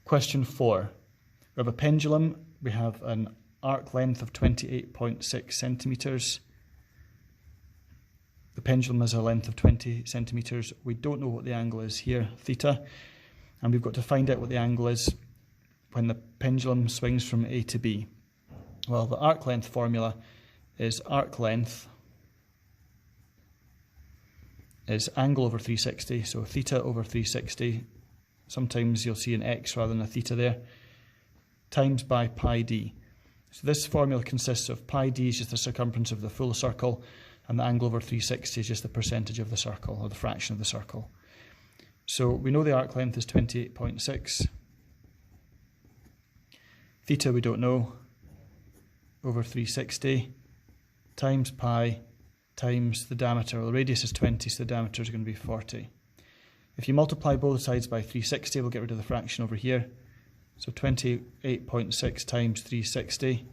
Question 4. We have a pendulum. We have an arc length of 28.6 centimetres. The pendulum has a length of 20 centimetres. We don't know what the angle is here, theta, and we've got to find out what the angle is when the pendulum swings from A to B. Well, the arc length formula is arc length is angle over 360, so theta over 360, sometimes you'll see an x rather than a theta there, times by pi d. So this formula consists of pi d is just the circumference of the full circle, and the angle over 360 is just the percentage of the circle, or the fraction of the circle. So we know the arc length is 28.6. Theta we don't know, over 360, times pi, times the diameter. Well, the radius is 20, so the diameter is going to be 40. If you multiply both sides by 360, we'll get rid of the fraction over here. So 28.6 times 360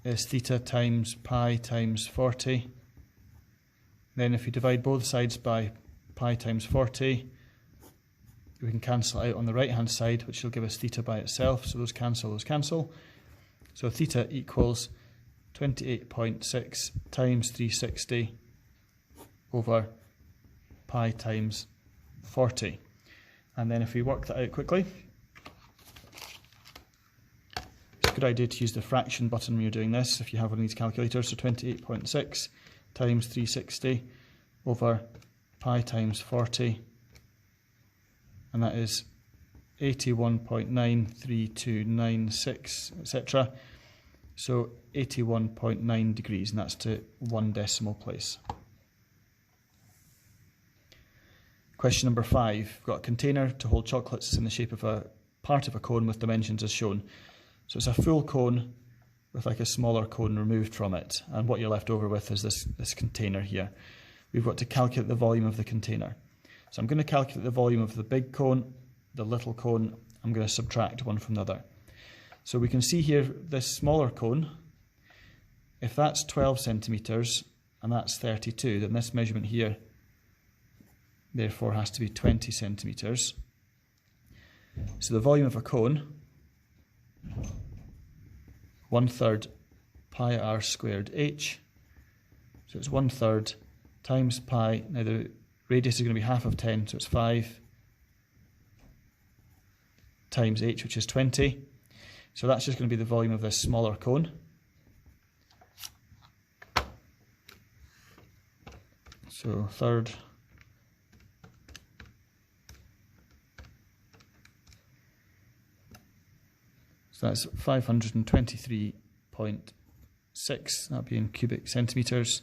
is theta times pi times 40. Then if you divide both sides by pi times 40, we can cancel out on the right hand side, which will give us theta by itself. So those cancel, those cancel. So theta equals 28.6 times 360 over pi times 40. And then if we work that out quickly, it's a good idea to use the fraction button when you're doing this if you have one of these calculators. So 28.6 times 360 over pi times 40, and that is 81.93296, etc. So 81.9 degrees, and that's to 1 decimal place. Question number 5. We've got a container to hold chocolates in the shape of a part of a cone with dimensions as shown. So it's a full cone with like a smaller cone removed from it, and what you're left over with is this container here. We've got to calculate the volume of the container. So I'm going to calculate the volume of the big cone, the little cone. I'm going to subtract one from the other. So we can see here this smaller cone, if that's 12 centimetres and that's 32, then this measurement here therefore has to be 20 centimetres. So the volume of a cone, 1/3 pi r squared h, so it's 1/3 times pi, now the radius is going to be half of 10, so it's 5, times h, which is 20. So that's just going to be the volume of this smaller cone. So third so that's 523.6, that'll be in cubic centimetres.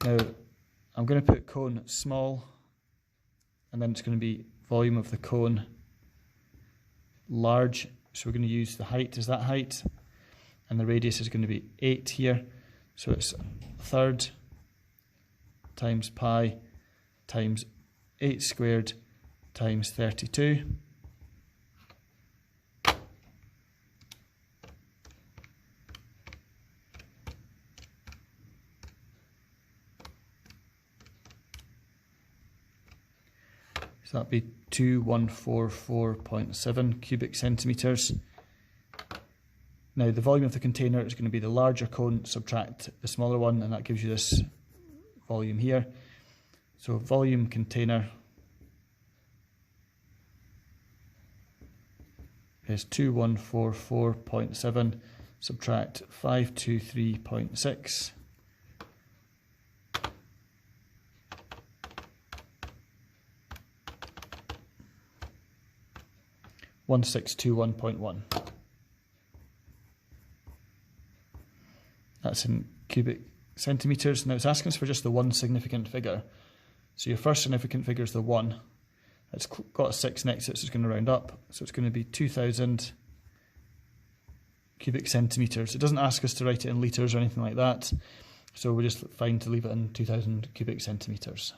Now I'm going to put cone small, and then it's going to be volume of the cone large. So we're going to use the height as that height, and the radius is going to be 8 here. So it's 1/3 times pi times 8 squared times 32. So that'd be 2144.7 cubic centimetres. Now the volume of the container is going to be the larger cone, subtract the smaller one, and that gives you this volume here. So volume container is 2144.7, subtract 523.6. 1621.1. That's in cubic centimetres. Now it's asking us for just the one significant figure. So your first significant figure is the 1. It's got a 6 next to it, so it's going to round up. So it's going to be 2000 cubic centimetres. It doesn't ask us to write it in litres or anything like that. So we're just fine to leave it in 2000 cubic centimetres.